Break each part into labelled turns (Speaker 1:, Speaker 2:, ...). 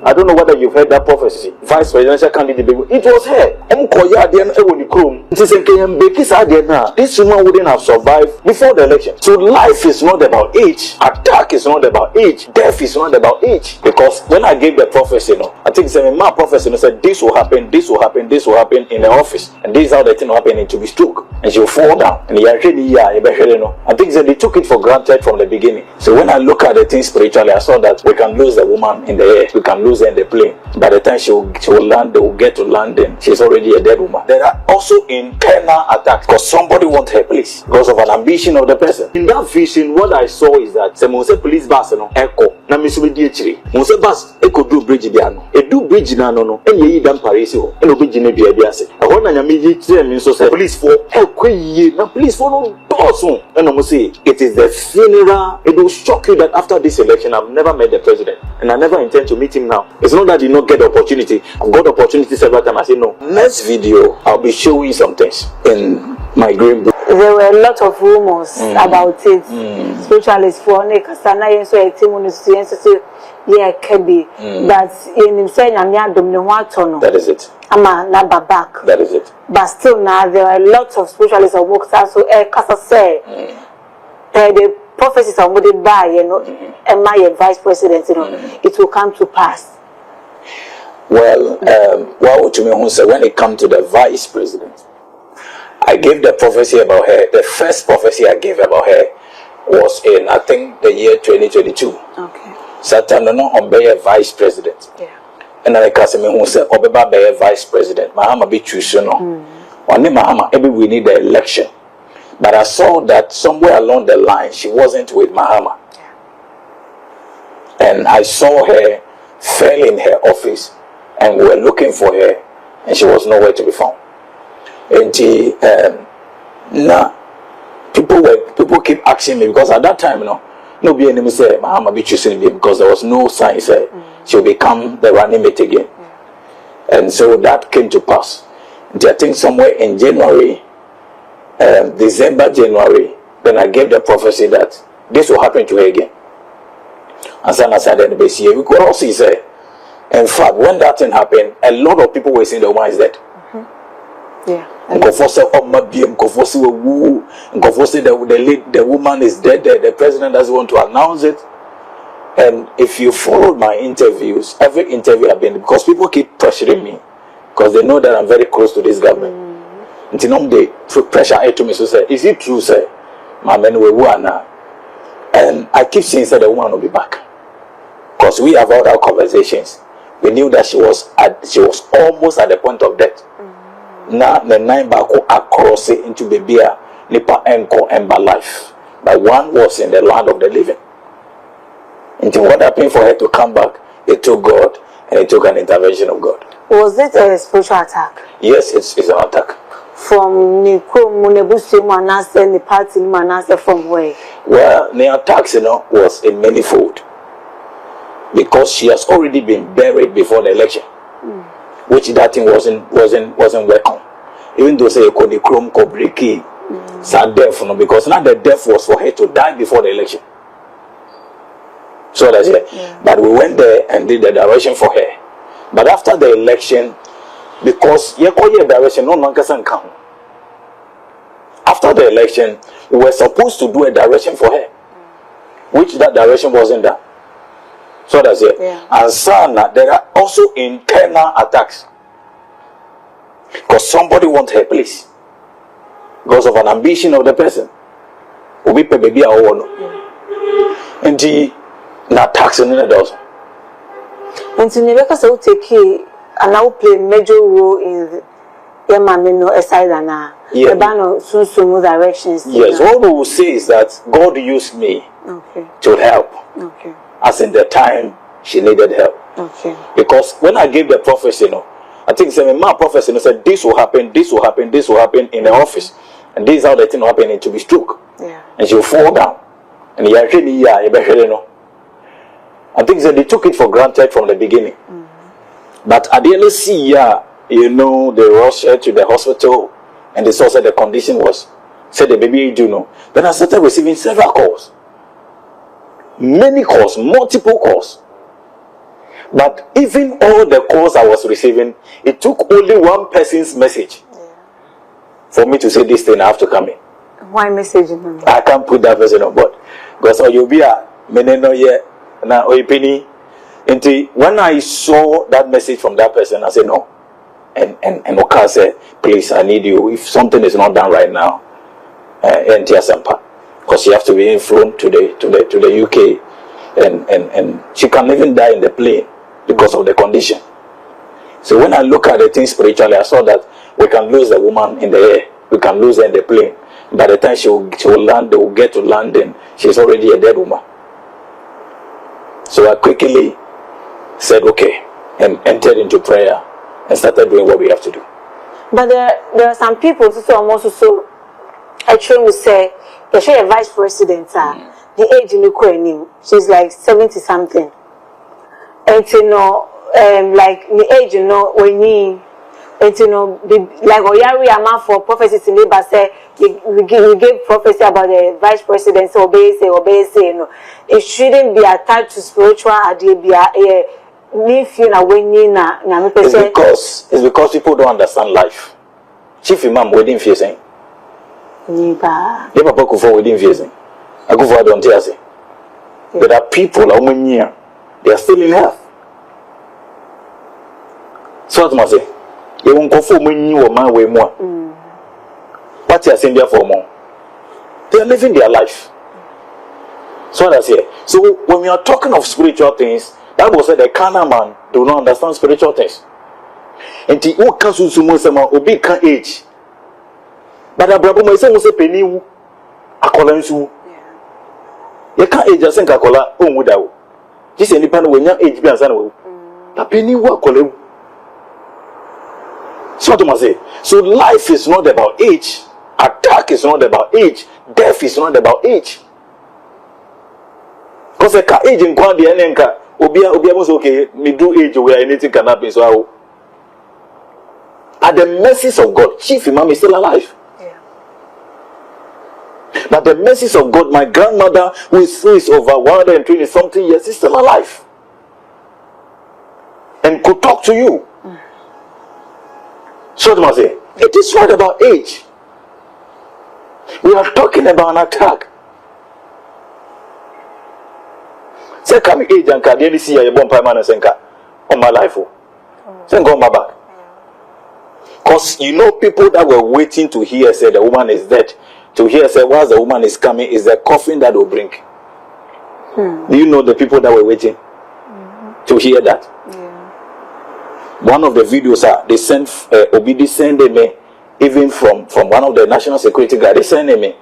Speaker 1: I don't know whether you've heard that prophecy. Vice presidential candidate. It was her. This woman wouldn't have survived before the election. So life is not about age. Attack is not about age. Death is not about age. Because when I gave the prophecy, I think my prophecy said this will happen, this will happen, this will happen in the office. And this is how the thing will happen, it will be struck. And she will fall down. And I think they took it for granted from the beginning. So when I look at the thing spiritually, I saw that we can lose the woman in the air. We can lose her in the plane. By the time she will land, they will get to London. She's already a dead woman. There are also internal attacks because somebody wants her place because of an ambition of the person. In that vision, what I saw is that the police bus echo. Na misubi diechiri. Mose bus echo do bridge biano. E do bridge na no. Enye yi dam parisi ho. Eno bridge ne bia bia se. Ehon na nyame yi tire mi so say police for ekwe na police for no dosun. Eno mo say it is the funeral. It will shock you that after this election I've never met the president and I never intend to meet him now. It's not that I did not get the opportunity. I've got the opportunity several times. I say no. Next video I'll be showing some things in my green book.
Speaker 2: There were a lot of rumors about it. Spiritualists for Nekasana so a team yeah can be that in saying I'm
Speaker 1: that is it.
Speaker 2: I'm not back.
Speaker 1: That is it.
Speaker 2: But still now there are a lot of spiritualists of work so Kasa say the prophecies are moving by, and my vice president, it will come to pass.
Speaker 1: Well, what would you mean when it comes to the vice president? I gave the prophecy about her. The first prophecy I gave about her was in, I think, the year 2022.
Speaker 2: Okay.
Speaker 1: Satan no obey a vice president.
Speaker 2: Yeah.
Speaker 1: And I can say who said obey a vice president. Mahama be chosen no. Only Mahama every we need the election. But I saw that somewhere along the line she wasn't with Mahama. Yeah. And I saw her fell in her office and we were looking for her and she was nowhere to be found. And people keep asking me because at that time, nobody enemy say Mahama be choosing me because there was no sign say she'll become the running mate again. And so that came to pass. And I think somewhere in January, December, January, then I gave the prophecy that this will happen to her again. And then I said in the base year, we could also say, in fact, when that thing happened, a lot of people were saying the woman is dead.
Speaker 2: Yeah.
Speaker 1: The woman is dead. The president doesn't want to announce it. And if you followed my interviews, every interview I've been, because people keep pressuring me, because they know that I'm very close to this government. Until they put pressure to me, so say, is it true, sir? My men were now. And I keep saying that the woman will be back. Because we have had our conversations. We knew that she was almost at the point of death. Now the 9 back across it into baby nipa enko ember life. But one was in the land of the living. Until what happened for her to come back, it took God and it took an intervention of God.
Speaker 2: Was it a spiritual attack?
Speaker 1: Yes, it's an attack.
Speaker 2: From Nico Munebusi Manase and the party Manase from where? Well,
Speaker 1: the attacks, was in manifold. Because she has already been buried before the election. Which that thing wasn't welcome. Even though say the chrome kobriki sad death, because now the death was for her to die before the election. So that's it. Yeah. But we went there and did the direction for her. But after the election, because direction no longer can count. After the election, we were supposed to do a direction for her, which that direction wasn't done. So that's it.
Speaker 2: Yeah.
Speaker 1: And Sana, there are also internal attacks. Because somebody wants her place. Because of an ambition of the person. We pay baby our own. And the attacks in the dozen.
Speaker 2: And to Nebeka so take and now play major role in the Yamamino aside and the banner soon directions.
Speaker 1: Yes, all we will say is that God used me to help.
Speaker 2: Okay.
Speaker 1: As in the time she needed help.
Speaker 2: Okay.
Speaker 1: Because when I gave the prophecy, I think my prophecy said this will happen, this will happen, this will happen in the office. And this is how the thing will happen, it will be struck.
Speaker 2: Yeah.
Speaker 1: And she will fall down. And I think they took it for granted from the beginning. But at the end of the year, they rushed her to the hospital and they saw that the condition was, said the baby do know. Then I started receiving several calls. Many calls, multiple calls. But even all the calls I was receiving, it took only one person's message for me to say this thing I have to come in.
Speaker 2: Why message?
Speaker 1: I can't put that person on board because you'll be a meneno ye na oipini. And when I saw that message from that person, I said no. And Oka said, please, I need you. If something is not done right now, because you have to be flown to the UK, and she can even die in the plane because of the condition. So when I look at the thing spiritually, I saw that we can lose the woman in the air, we can lose her in the plane. By the time she will land, they will get to London. She's already a dead woman. So I quickly said okay and entered into prayer and started doing what we have to do.
Speaker 2: But there are some people who almost so actually will say, you should a vice president, the age in the she's like 70 something. And you know, like the age, you know, when you, and you know, like Oyari Ama for prophecies in Labour say, we gave prophecy about the vice president, so obey, you know, it shouldn't be attached to spiritual idea.
Speaker 1: It's because people don't understand life. Chief Imam wedding facing.
Speaker 2: Niba.
Speaker 1: Yeah, Papa Kufa wedding facing. I go for don't tell say. But there are people how many years they are still in health. So what must say? You won't go for many or man way more. What you are saying there for more? They are living their life. So what I say. So when we are talking of spiritual things, that was said the carnal man do not understand spiritual things. And the who can sumo sama obi can age. But the brabo mo say mo say penny wu akola nsu. You can age asen akola onwu da wo. This nipa no wenya age bi ansa na wo. But penny wu akola wu. So what must say? So life is not about age. Attack is not about age. Death is not about age. Because the age in Kwandi Enenka, Obia was okay, me do age where anything can happen. So at the mercies of God, Chief Imam is still alive.
Speaker 2: Yeah.
Speaker 1: But the mercies of God, my grandmother, who is over 120 something years, is still alive. And could talk to you. So what must say? It is not about age. We are talking about an attack. Say come age and can you see a bomb man and senka on my life. Send go my back. Because you know people that were waiting to hear say the woman is dead. To hear say once the woman is coming is the coffin that will bring. Do you know the people that were waiting to hear that? One of the videos they sent Obidi sent me even from one of the national security guys. They sent me.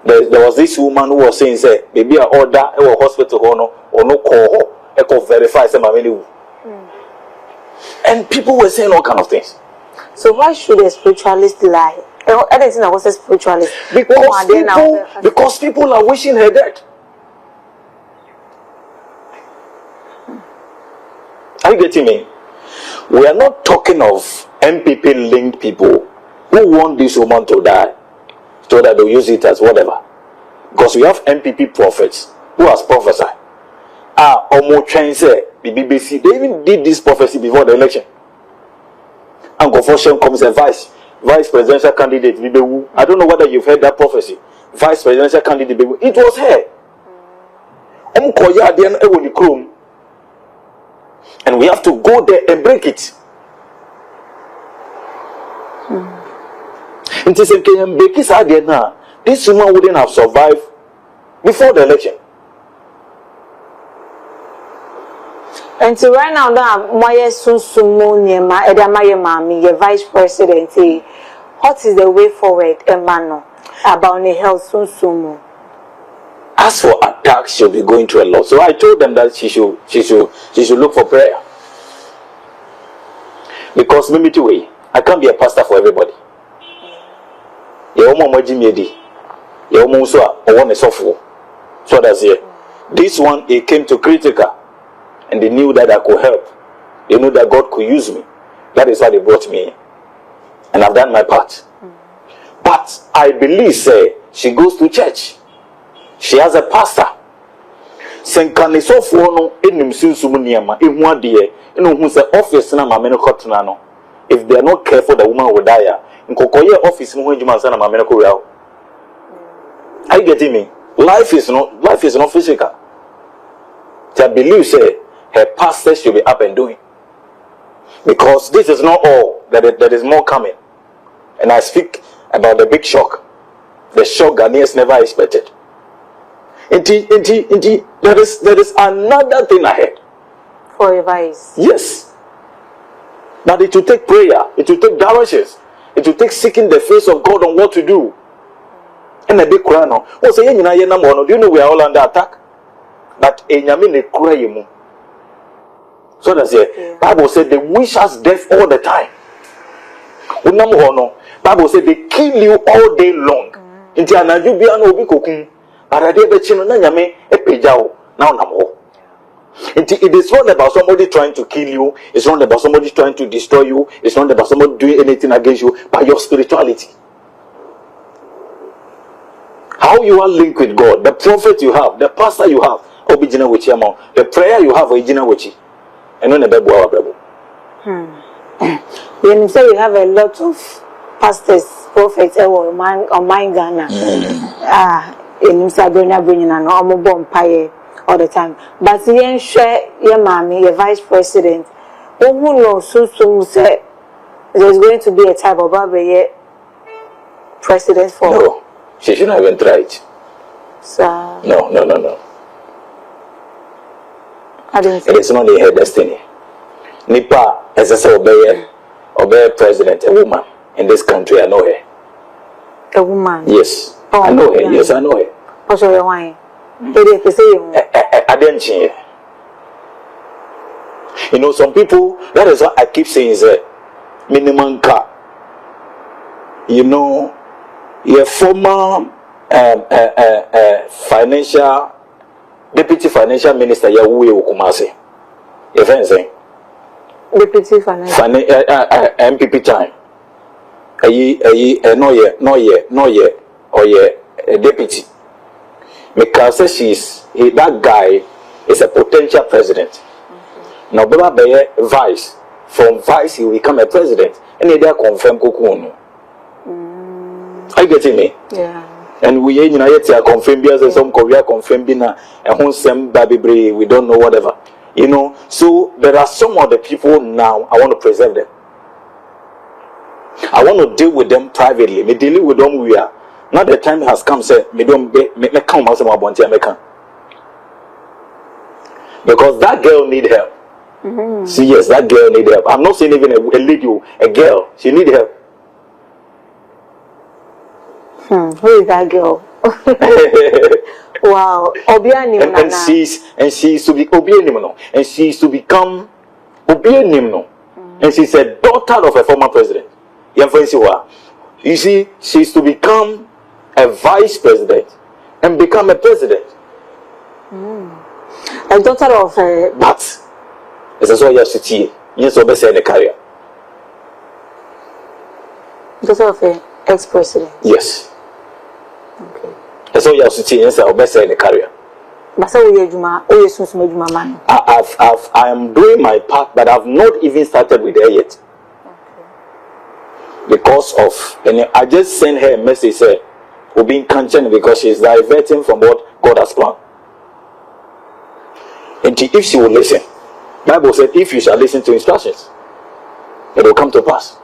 Speaker 1: There was this woman who was saying, say, maybe I order a hospital or no call her, verify some many. And people were saying all kind of things.
Speaker 2: So why should a spiritualist lie? Anything I was a spiritualist.
Speaker 1: Because people are wishing her dead. Are you getting me? We are not talking of MPP linked people who want this woman to die so that they'll use it as whatever. Because we have MPP prophets who has prophesied. Omo Chen said, the BBC, they even did this prophecy before the election. And Gofoshem comes a vice presidential candidate. I don't know whether you've heard that prophecy. Vice presidential candidate. It was her. And we have to go there and break it. This woman wouldn't have survived before the election.
Speaker 2: And so right now, your vice president, what is the way forward, Emmanuel, about the health sumo?
Speaker 1: As for attacks, she'll be going through a lot. So I told them that she should look for prayer. Because maybe two way, I can't be a pastor for everybody. So that's it. This one, it came to critical, and they knew that I could help. They knew that God could use me. That is why they brought me in. And I've done my part. But I believe, say, she goes to church. She has a pastor. senkane so for no enim sinsum niema ehu ade eno hu say office na mama no kotena no if they are not careful the woman will die nkokoye office no adwuma nsa na mama no koria ho. Are you getting me? Life is not physical. So I believe say her pastor should be up and doing, because this is not all, that is more coming. And I speak about the big shock, the shock Ghanaians never expected. Indeed, there is another thing ahead.
Speaker 2: For advice.
Speaker 1: Yes. But it will take prayer, it will take directions, it will take seeking the face of God on what to do. And a big cry now. Oh, say, do you know we are all under attack? But so that's it. Bible said they wish us death all the time. Bible said they kill you all day long. Inti anaju bia na obi kokun. Arade be chi no na nyame epejao na onamo. Inti it is not about somebody trying to kill you, it's not about somebody trying to destroy you, it's not about somebody doing anything against you, but your spirituality. How you are linked with God, the prophet you have, the pastor you have, the prayer you have, and on the
Speaker 2: When you say you have a lot of pastors, prophets, on my Ghana, in Sabrina bringing an almost bonfire all the time. But you share your mommy, your vice president, who knows soon say there's going to be a type of Baba president for.
Speaker 1: No, she shouldn't even try it.
Speaker 2: So,
Speaker 1: No.
Speaker 2: I didn't
Speaker 1: it is not in her destiny. Nipa, as I say, obey president, a woman in this country. I know her.
Speaker 2: A woman?
Speaker 1: Yes.
Speaker 2: Oh,
Speaker 1: I know her.
Speaker 2: yeah.
Speaker 1: Yes, I know her.
Speaker 2: Also, your wine. I
Speaker 1: didn't see her. You know, some people, that is what I keep saying is a minimum car. You know, your former deputy financial minister, Yahweh Okumase. Your friend saying?
Speaker 2: Deputy financial.
Speaker 1: MPP time. A deputy. Because that guy is a potential president. Now, Baba Beye vice. From vice, he will become a president. And they are confirmed Kukuno. Are you getting me?
Speaker 2: Yeah.
Speaker 1: And we are confirmed because some Korea confirmed bina and home sem baby we don't know whatever. You know, so there are some of the people now I want to preserve them. I want to deal with them privately. Me dealing with them we are. Now the time has come say me don't me come out some abonti American. Because that girl need help. See, yes, that girl need help. I'm not saying even a lady, a girl. She need help.
Speaker 2: Who is that girl? Wow.
Speaker 1: And she's to be Obianimno. And she's to become Obianimno. And she's a daughter of a former president. You see, she's to become a vice president and become a president.
Speaker 2: A daughter of a.
Speaker 1: But it's also your city. Yes, obviously in the career.
Speaker 2: Daughter of an ex-president.
Speaker 1: Yes.
Speaker 2: Okay.
Speaker 1: That's all your city. Yes, obviously in the career. I am doing my part, but I've not even started with her yet. Okay. Because of, and I just sent her a message say, we're being concerned because she's diverting from what God has planned. And if she will listen, Bible said, if you shall listen to instructions, it will come to pass.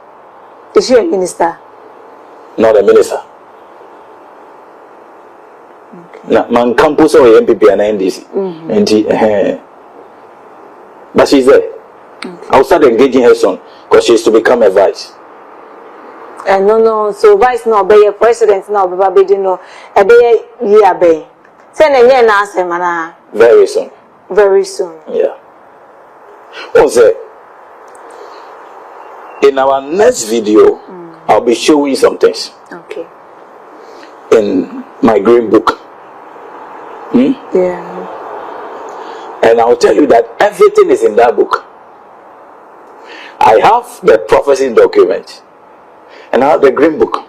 Speaker 2: Is she a minister?
Speaker 1: Not a minister. Okay. Man campus or MPP and NDC. And but she's there. Okay. I'll start engaging her soon because she's to become a vice.
Speaker 2: No. So vice no be a president no be no. A be year be. Say na na asem na.
Speaker 1: Very soon.
Speaker 2: Very soon.
Speaker 1: Yeah. What's it? In our next video, I'll be showing some things.
Speaker 2: Okay.
Speaker 1: In my green book.
Speaker 2: Yeah.
Speaker 1: And I'll tell you that everything is in that book. I have the prophecy document. And I have the green book.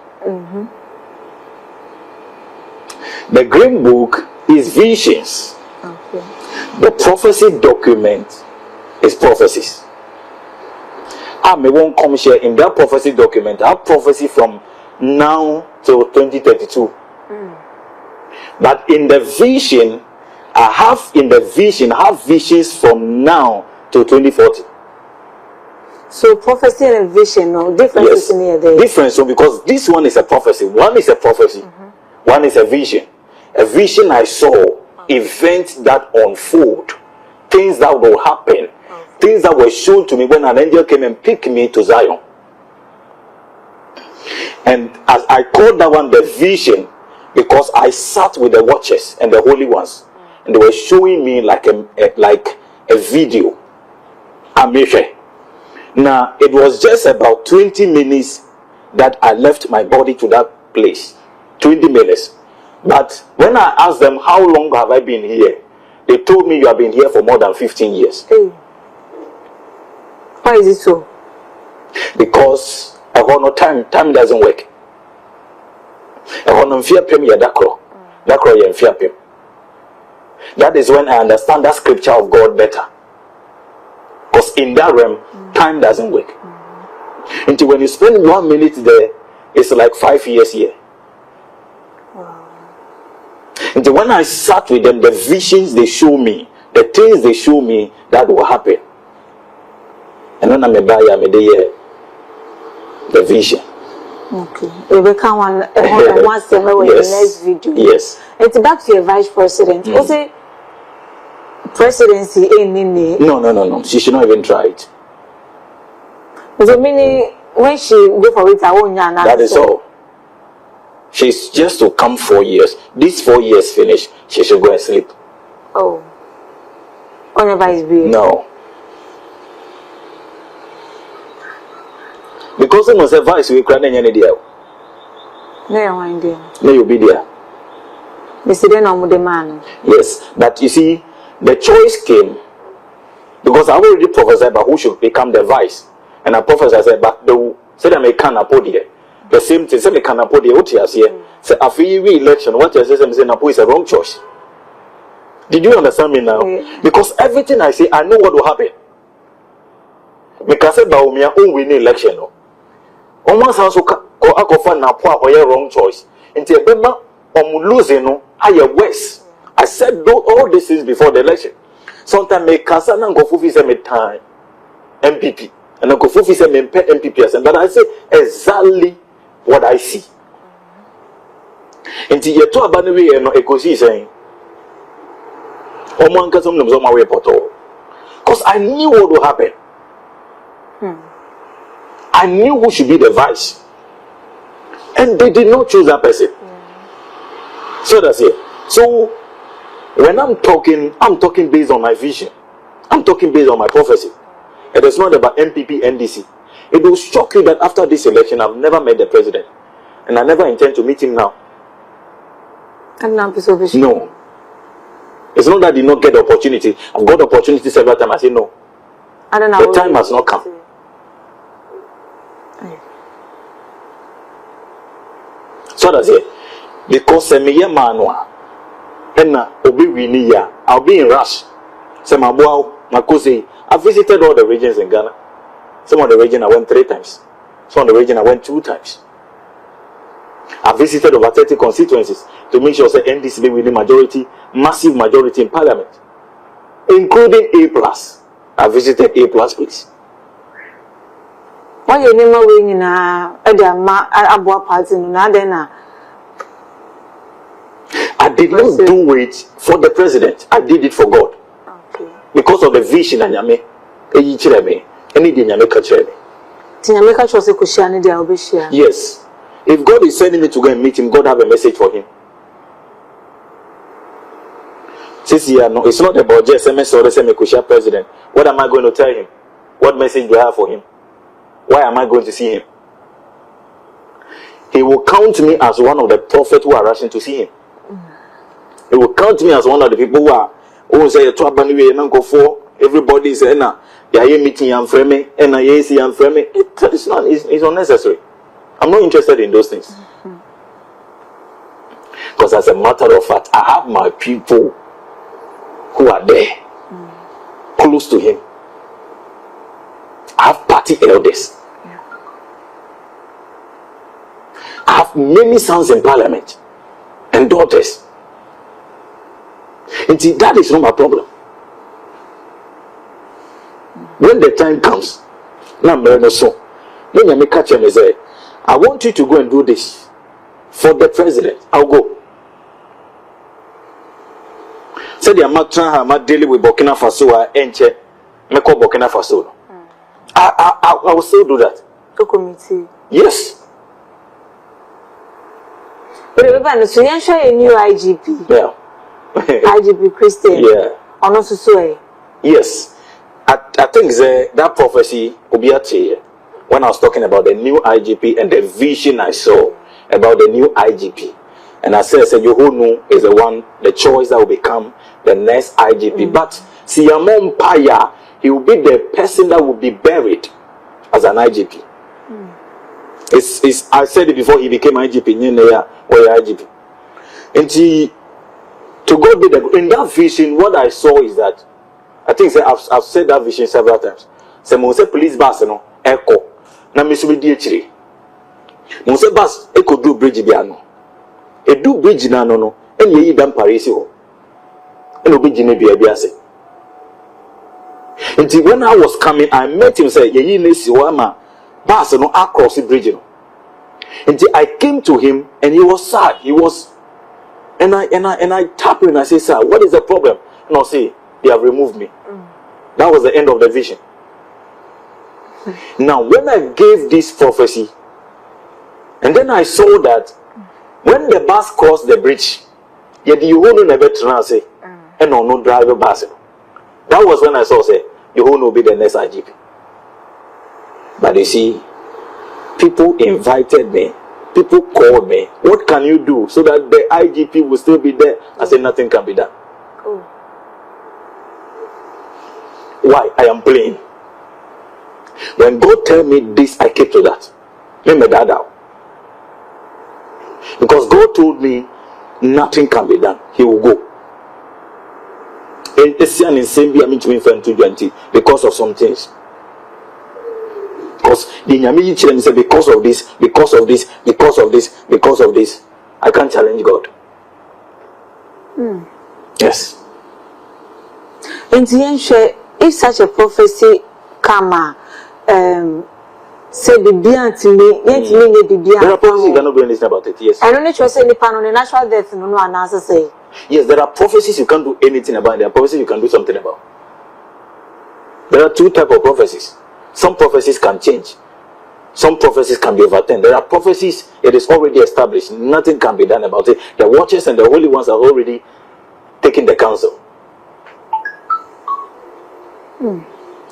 Speaker 1: The green book is visions.
Speaker 2: Okay. Okay.
Speaker 1: The prophecy document is prophecies. I may won't come share in that prophecy document. I have prophecy from now till 2032. But in the vision, I have visions from now to 2040.
Speaker 2: So prophecy and vision, no difference in here.
Speaker 1: Difference, so because this one is a prophecy. One is a prophecy. One is a vision. A vision I saw, events that unfold, things that will happen, things that were shown to me when an angel came and picked me to Zion. And as I called that one the vision, because I sat with the watchers and the holy ones, and they were showing me like a video. Now it was just about 20 minutes that I left my body to that place. 20 minutes. But when I asked them how long have I been here, they told me you have been here for more than 15 years.
Speaker 2: Hey. Why is it so?
Speaker 1: Because time doesn't work. That is when I understand that scripture of God better. Because in that realm, time doesn't work. Until when you spend 1 minute there, it's like 5 years here. Until when I sat with them, the visions they show me, the things they show me that will happen. And when I'm a buyer, I'm the vision.
Speaker 2: Okay. We become one once in the next video.
Speaker 1: Yes.
Speaker 2: It's back to your vice president. Also, presidency ain't in.
Speaker 1: No. She should not even try it.
Speaker 2: So meaning when she go for it, I won't.
Speaker 1: That is all. She's just to come 4 years. These 4 years finish, she should go and sleep.
Speaker 2: Oh. On vice being.
Speaker 1: No. Because it was a vice we can't any deal.
Speaker 2: No, you're winding.
Speaker 1: No, you'll be there.
Speaker 2: The man.
Speaker 1: Yes, but you see, the choice came because I already prophesied about who should become the vice, and I prophesied but the said I may can apodie. The same thing, say me can apodie. What you here? Say after re-election, what you say Napo is a wrong choice. Did you understand me now?
Speaker 2: Yeah.
Speaker 1: Because everything I say, I know what will happen. Because about me own winning election. No. Almost also go for Napo or your wrong choice. Until Bema losing no, I worse. I said all these things before the election. Sometimes me kasa na go fufi say me time MPP and I go fufi say me MPP, but I say exactly what I see. Until you to abandon we no ekosi saying. Omo anka some no my way poto. Because I knew what would happen. I knew who should be the vice. And they did not choose that person. So that's it. So when I'm talking based on my vision. I'm talking based on my prophecy. It is not about MPP, NDC. It will shock you that after this election, I've never met the president. And I never intend to meet him now.
Speaker 2: No.
Speaker 1: It's not that I did not get the opportunity. I've got the opportunity several times. I say no.
Speaker 2: I don't know.
Speaker 1: The time has not come. So that's it. Because me manwa and obi wini ya, I'll be in rush. Say my boy, my cousin. I visited all the regions in Ghana. Some of the region I went 3 times. Some of the region I went 2 times. I visited over 30 constituencies to make sure that NDC be winning majority, massive majority in parliament, including A+. I visited A+, please.
Speaker 2: Why you never win in a party no
Speaker 1: I did not do it for the president. I did it for God.
Speaker 2: Okay.
Speaker 1: Because of the vision and Yame. Yes. If God is sending me to go and meet him, God have a message for him. No, it's not about just a president. What am I going to tell him? What message do I have for him? Why am I going to see him? He will count me as one of the prophets who are rushing to see him. He will count me as one of the people who say everybody is meeting and framing and it's not, it's unnecessary. I'm not interested in those things. Because as a matter of fact, I have my people who are there, close to him. I have party elders. I have many sons in parliament and daughters. And see, that is not my problem. When the time comes, when you make catch him and say, I want you to go and do this for the president, I'll go. Said the Amatra daily with Burkina Faso and Che, make up Burkina Faso. I will still do that.
Speaker 2: To committee.
Speaker 1: Yes.
Speaker 2: But remember, so you show a new IGP.
Speaker 1: Yeah.
Speaker 2: IGP Christian.
Speaker 1: Yeah.
Speaker 2: Or not so.
Speaker 1: Yes. I think that prophecy will be at when I was talking about the new IGP and the vision I saw about the new IGP. And I said Yohonu is the one, the choice that will become the next IGP. But Siamon Paya, he will be the person that will be buried as an IGP. I said it before he became IGP. Or IGP. And to God be the, in that vision, what I saw is that I think I've said that vision several times. Say Mose police bus no echo na me so be die chire. Mose bus echo do bridge bia no. E do bridge na no ene yi dam parisi ho. Ene obi gine bia bia se. Until when I was coming, I met him say ye na si wa ma bus no across the bridge no. Until I came to him and he was sad. He was and I tapped him and I said, sir, what is the problem? And I say, they have removed me. That was the end of the vision. Now, when I gave this prophecy, and then I saw that when the bus crossed the bridge, yet you won't never say, and no driver bus. That was when I saw say, you won't be the next IGP. But you see, people invited me. People called me. What can you do so that the IGP will still be there? I said nothing can be done.
Speaker 2: Oh.
Speaker 1: Why? I am playing. When God tell me this, I keep to that. Let me that out. Because God told me nothing can be done. He will go. Because of some things. Because the Nyami Chilem said, because of this, because of this, because of this, because of this, I can't challenge God. Yes.
Speaker 2: And if such a prophecy come, say Bibian to me, yet me Bibian.
Speaker 1: There are prophecies you cannot do anything about it. Yes.
Speaker 2: I don't know what say the pan on the natural death, no one answer say.
Speaker 1: Yes, there are prophecies you can't do anything about. There are prophecies you can do something about. There are two types of prophecies. Some prophecies can change. Some prophecies can be overturned. There are prophecies, it is already established. Nothing can be done about it. The watchers and the holy ones are already taking the counsel.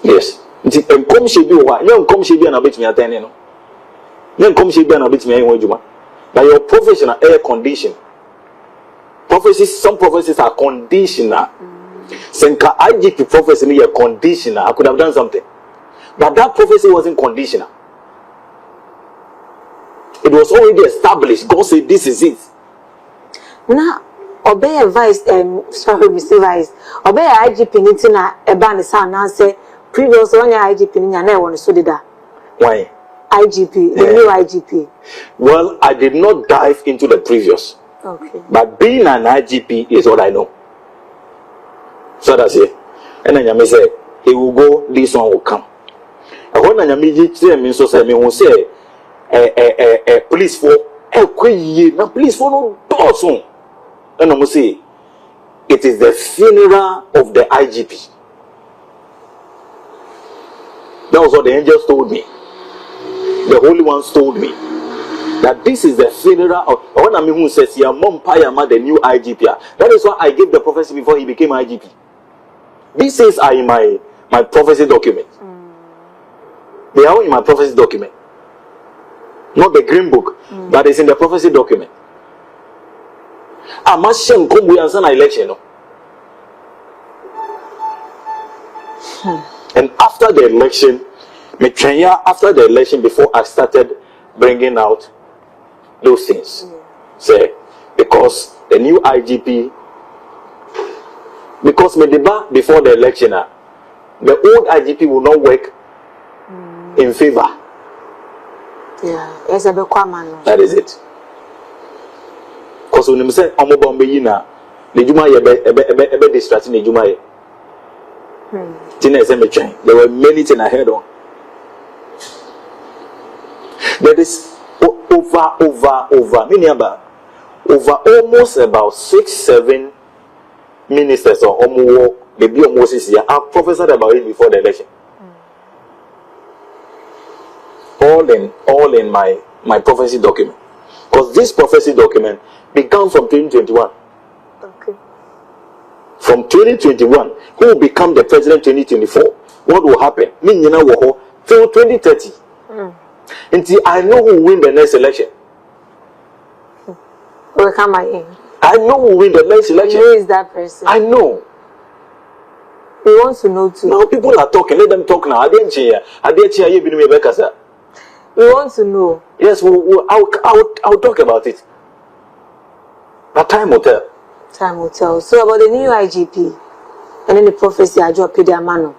Speaker 1: Yes. But your professional air condition. Prophecies, some prophecies are conditional. Senka IGP prophecy is conditional. I could have done something. But that prophecy wasn't conditional. It was already established. God said, this is it.
Speaker 2: Now, obey advice, sorry, Mr. Vice. Obey IGP Nitina, a band is and say, previous one IGP Nina, one so did that.
Speaker 1: Why?
Speaker 2: IGP, the new IGP.
Speaker 1: Well, I did not dive into the previous.
Speaker 2: Okay.
Speaker 1: But being an IGP is what I know. So that's it. And then Yami say, he will go, this one will come. When I so say me who say police for na police for no person. And I say it is the funeral of the IGP. That was what the angels told me. The holy ones told me that this is the funeral of when I who says your mom Payama the new IGP. That is why I gave the prophecy before he became IGP. This is in my prophecy document. They are in my prophecy document. Not the green book, but it's in the prophecy document. I must come we answer an election. And after the election, after the election, before I started bringing out those things, say because the new IGP Because me deba before the election, the old IGP will not work in favor.
Speaker 2: Yeah, yes, I be kwama.
Speaker 1: That is it. Because when you say omobombe yina, the juma ebe distracting the juma ye. Tina is me train. There were many things ahead on. There is over many about over almost about 6-7 ministers or omo maybe almost this year. I've prophesied about it before the election. All in my prophecy document. Because this prophecy document began from 2021.
Speaker 2: Okay.
Speaker 1: From 2021, who will become the president 2024? What will happen? Till 2030. Until I know who will win the next election.
Speaker 2: Will come in.
Speaker 1: I know who will win the next election.
Speaker 2: Who is that person?
Speaker 1: I know.
Speaker 2: We want to know too.
Speaker 1: Now people are talking. Let them talk now. I didn't hear.
Speaker 2: We want to know.
Speaker 1: Yes, I'll talk about it. But time will tell.
Speaker 2: Time will tell. So about the new IGP and then the prophecy I just paid their man.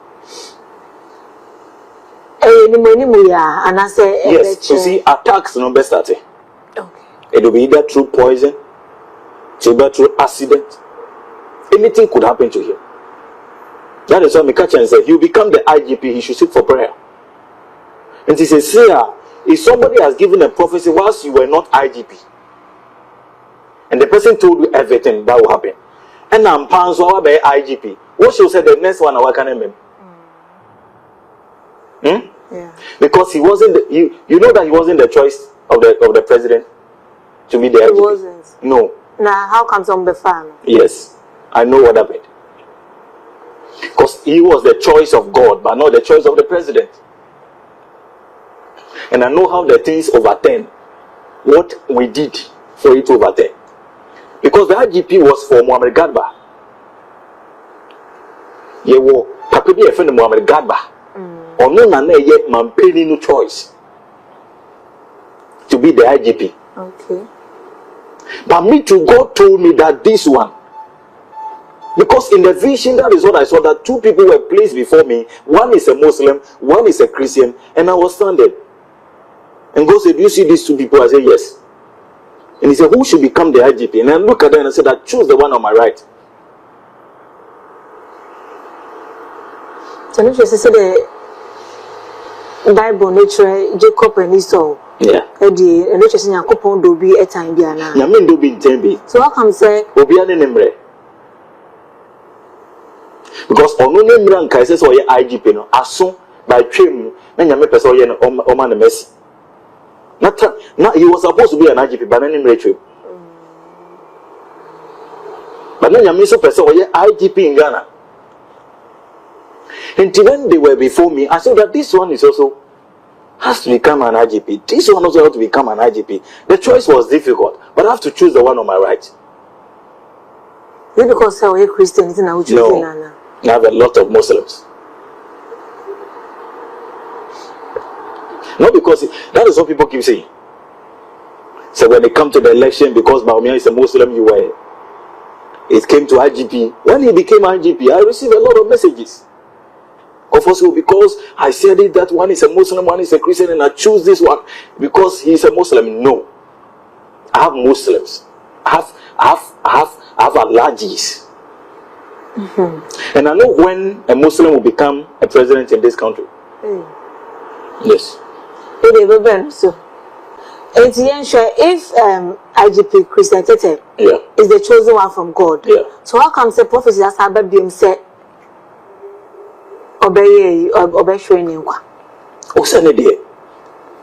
Speaker 2: And I say
Speaker 1: yes, you see, attacks no best starting.
Speaker 2: Okay.
Speaker 1: It will be either through poison, either through accident. Anything could happen to him. That is why Mikacha said, he will become the IGP, he should seek for prayer. And he says, if somebody has given a prophecy whilst you were not IGP, and the person told you everything that will happen, and I'm Panzo by IGP, what should say the next one? What can I mean?
Speaker 2: Yeah.
Speaker 1: Because he wasn't you know that he wasn't the choice of the president to be the IGP.
Speaker 2: He wasn't.
Speaker 1: No.
Speaker 2: Now how comes on the farm?
Speaker 1: Yes, I know what happened. Because he was the choice of God, but not the choice of the president. And I know how the things overturn what we did for it to overturn. Because the IGP was for Muhammad Gadba. Ye wo papedi e friend Muhammad Gadba. Ono na na ye mampeni no choice to be the IGP.
Speaker 2: Okay.
Speaker 1: But me too, God told me that this one, because in the vision, that is what I saw, that two people were placed before me. One is a Muslim, one is a Christian, and I was standing. And God said, do you see these two people? I said, yes. And he said, who should become the IGP? And I looked at them and I said, I choose the one on my right.
Speaker 2: So if you say the Bible nature Jacob and Esau.
Speaker 1: Yeah.
Speaker 2: Eddie, and which is in Yakopon do be a time biana.
Speaker 1: Yamin do be in tembi.
Speaker 2: So how come say
Speaker 1: Obiane Nemre? Because ono Nemran Kaises or IGP no, as soon by trim, then Yame Peso Yen Oman Messi. Not he was supposed to be an IGP, but then trim. But then Yame so Peso IGP in Ghana. And when they were before me, I saw that this one is also has to become an IGP. This one also has to become an IGP. The choice was difficult, but I have to choose the one on my right.
Speaker 2: Is it because you're a Christian?
Speaker 1: No, I have a lot of Muslims. Not because that is what people keep saying. So when they come to the election, because Baumia is a Muslim, it came to IGP. When he became IGP, I received a lot of messages. Of course, because I said it that one is a Muslim, one is a Christian, and I choose this one because he is a Muslim. No, I have Muslims. I have allergies, and I know when a Muslim will become a president in this country. Yes.
Speaker 2: So, if IGP Christian Tete is the chosen one from God, so how come the prophecy has about being said? Obey training.
Speaker 1: What's an idea?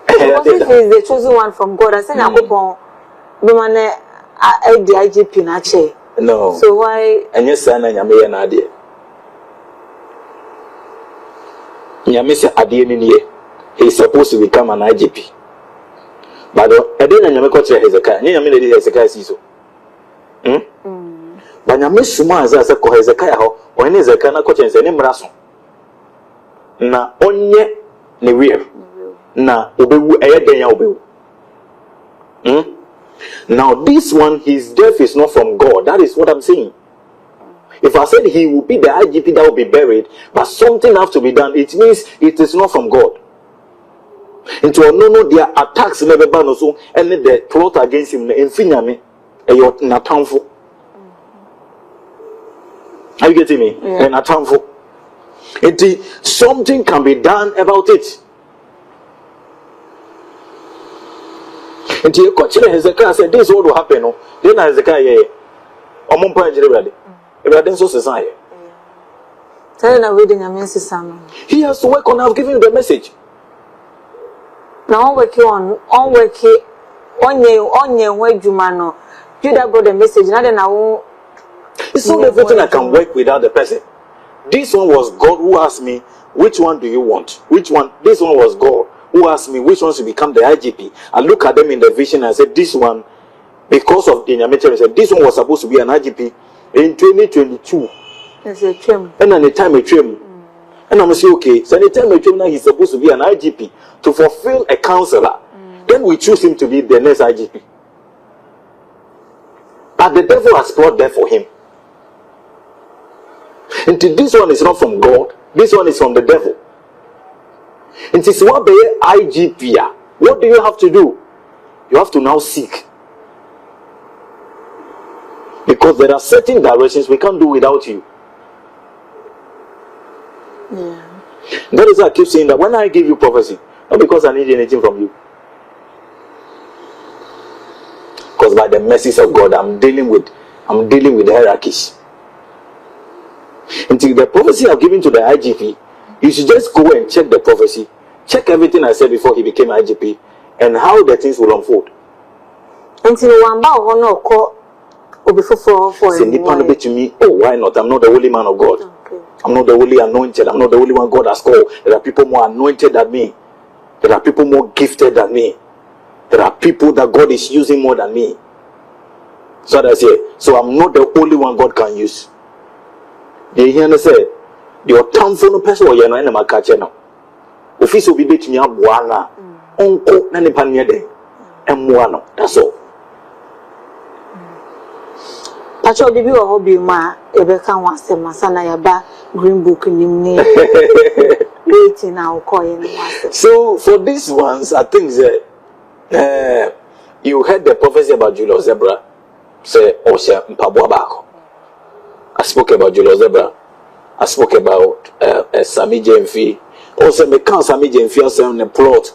Speaker 2: If he is the chosen one from God, I say Nakopon, the IGP in a chair.
Speaker 1: No.
Speaker 2: So why?
Speaker 1: And yes, son, and Yamia and idea. Yamisa Adie, he's supposed to become an IGP. But I didn't Yamako Hezekiah. Yamina Hezekiah Siso. But Yamisuma as a Hezekiah or any Hezekiah coach and any Marason. Na onye ne weir na obewu eyeden ya obewu. Now this one, his death is not from God. That is what I'm saying. If I said he will be the IGP that will be buried, but something has to be done, it means it is not from God. Into no their attacks never ban also, and the plot against him in Finyame, and you're not harmful. Are you getting me?
Speaker 2: Yeah.
Speaker 1: And not harmful. Something can be done about it. And you coach Hezekiah said, this is what will happen. Then Hezekiah, he has to work on. I've given you the message.
Speaker 2: Now on working on your way, Jumano. You that got the message, not then I won't.
Speaker 1: It's not everything I can work without the person. This one was God who asked me, which one do you want? Which one? This one was God who asked me, which one should become the IGP? I look at them in the vision and I said, this one, because of the Nyamitere, said this one was supposed to be an IGP in 2022.
Speaker 2: It's a trim.
Speaker 1: And then the time a trim. And I'm saying, okay, so the time a trim now he's supposed to be an IGP to fulfill a counselor. Then we choose him to be the next IGP. But the devil has brought there for him. And this one is not from God. This one is from the devil. And this what the IGP. What do you have to do? You have to now seek. Because there are certain directions we can't do without you.
Speaker 2: Yeah.
Speaker 1: That is why I keep saying that when I give you prophecy, not because I need anything from you. Because by the mercies of God, I'm dealing with hierarchies. Until the prophecy I've given to the IGP, you should just go and check the prophecy, check everything I said before he became IGP, and how the things will unfold.
Speaker 2: Until one bow or no call or before for
Speaker 1: Send it to me. Oh, why not? I'm not the holy man of God.
Speaker 2: Okay.
Speaker 1: I'm not the only anointed. I'm not the only one God has called. There are people more anointed than me. There are people more gifted than me. There are people that God is using more than me. So that's it. So I'm not the only one God can use. They hear me say, your town for no person or you're not in my catcher now. Office will be between your buana, uncle, and the panya and one. That's all.
Speaker 2: Pacho bibi wa hobby ma ebeka wase masana yaba green book nimne waiting now call wase.
Speaker 1: So for these ones, I think that you heard the prophecy about Julius Zebra. Say Osha Mpabwabako. I spoke about Julius Zebra. I spoke about Sami Jemfi. Also, me can't Sami Jemfi also on the plot.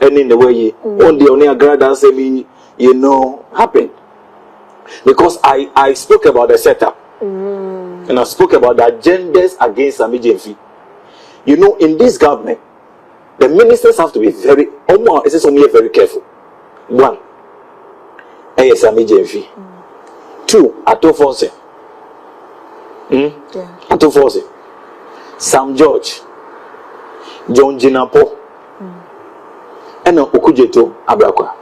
Speaker 1: And in the way on the only agrada say me, happen. Because I spoke about the setup. And I spoke about the agendas against Sami Jemfi. In this government, the ministers have to be very careful. One, Sami Jemfi. Two, Atofose. Atofose. Sam George. John Jinapo. And Okujeto Abrakwa.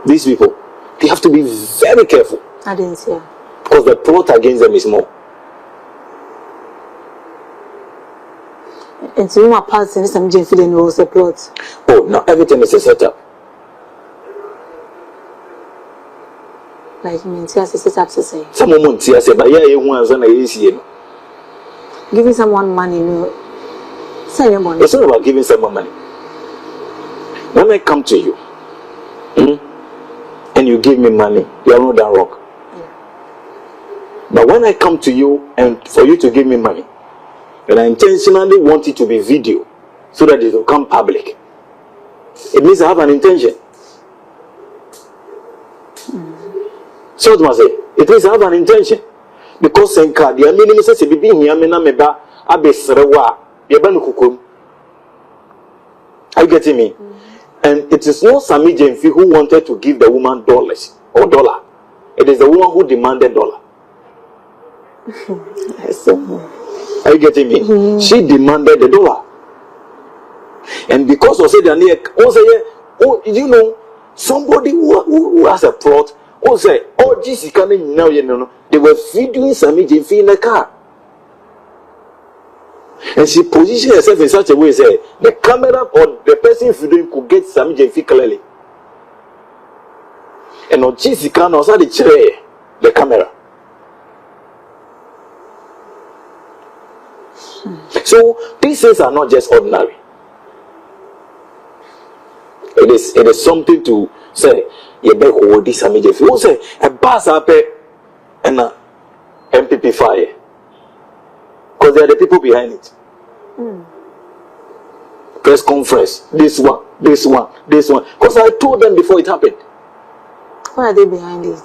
Speaker 1: These people, they have to be very careful.
Speaker 2: I didn't see.
Speaker 1: Because the plot against them is more.
Speaker 2: And so my parts and some Jane feeling was a plot.
Speaker 1: Oh, now everything is a setup.
Speaker 2: Like me, see, as a setup to say.
Speaker 1: Some moment, see, I say, but yeah, you want to say,
Speaker 2: giving someone money, no. Say your money.
Speaker 1: It's not about giving someone money. When I come to you, and you give me money, you are not done wrong. Yeah. But when I come to you and for you to give me money, and I intentionally want it to be video so that it will come public, it means I have an intention. So what must say? It means I have an intention. Because Senka, the minimum says, "Be being Yamina Meba, Abesrewa, Yabanukum." Are you getting me? And it is not Sami Jemfi who wanted to give the woman dollars or dollar. It is the woman who demanded dollar. Are you getting me? She demanded the dollar. And because of somebody who has a plot, they were videoing Sami Jemfi in the car. And she positioned herself in such a way, say the camera or the person videoing could get Sami Jemfi clearly. And on Jessica knows how to the camera. So these things are not just ordinary. It is something to say. You bet hold this immediate. If you say a bus up and a MPP fire, because they are the people behind it. Press conference. This one. Because I told them before it happened.
Speaker 2: Why are they behind it?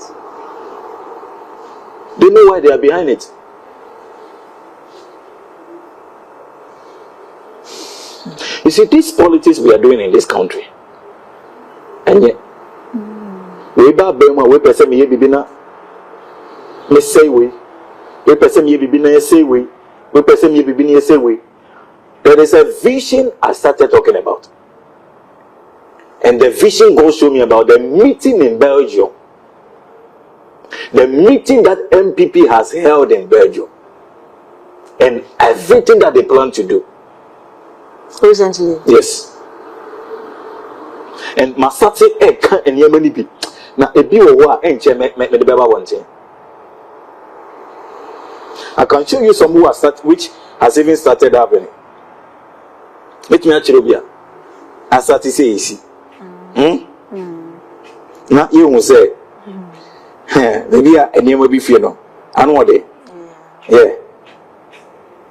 Speaker 1: They know why they are behind it. You see, these politics we are doing in this country, and yet we ba bema we person me bibina me say we person me bibina say we person me bibina say we. There is a vision I started talking about, and the vision goes to me about the meeting in Belgium, the meeting that MPP has held in Belgium, and everything that they plan to do.
Speaker 2: Recently?
Speaker 1: Yes. And Masati Eka and Yemani. Now, a biwa and Chemek make the Baba one thing. I can show you some which has even started happening. Let me actually be a say easy. Now, you will say, maybe a name will be fear no. I know what they. Yeah.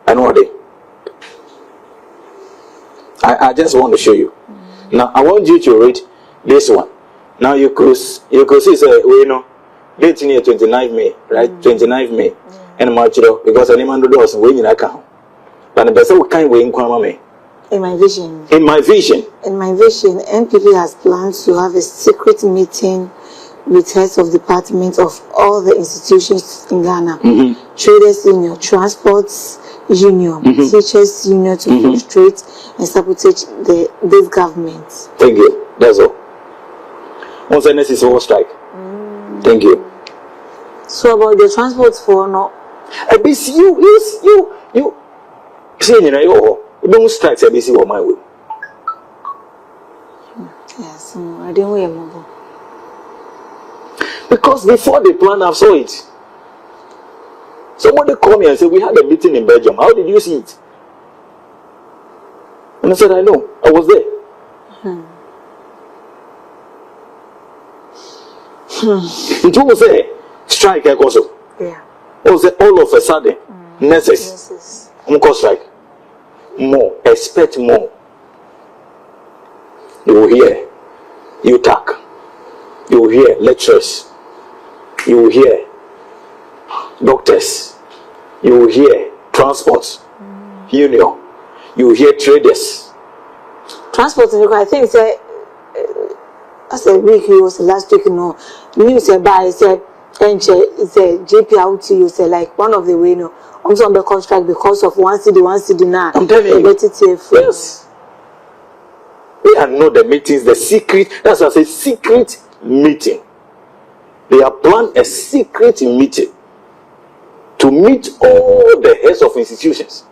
Speaker 1: I know what they. I just want to show you. Now I want you to read this one. Now you could see say we know date near 29 May, right? 29 May. And March because any man do us when you account. But the person kind way in Kwama.
Speaker 2: In my vision.
Speaker 1: In my vision.
Speaker 2: In my vision, NPP has planned to have a secret meeting with heads of departments of all the institutions in Ghana. Traders Union, Transports Union, Teachers Union to frustrate and sabotage this government.
Speaker 1: Thank you. That's all. Once the next is all strike. Thank you.
Speaker 2: So about the transport for no.
Speaker 1: ABC, you. See, you don't strike ABC or my way.
Speaker 2: Yes, I didn't remember.
Speaker 1: Because before they plan, I saw it. Somebody called me and said, we had a meeting in Belgium. How did you see it? And I said, I know. I was there. It was say strike also.
Speaker 2: Yeah.
Speaker 1: It was all of a sudden. Nurses. Strike. More. Expect more. You will hear Sh0ck. You will hear lecturers. You will hear doctors. You will hear transport union. You will hear traders.
Speaker 2: Transport, I think say as a week it was last week, news about said JP out to you say like one of the way also on the contract because of one city now.
Speaker 1: I'm telling you. Yes. We are not the meetings, the secret. That's why I say secret meeting. They have planned a secret meeting to meet all the heads of institutions.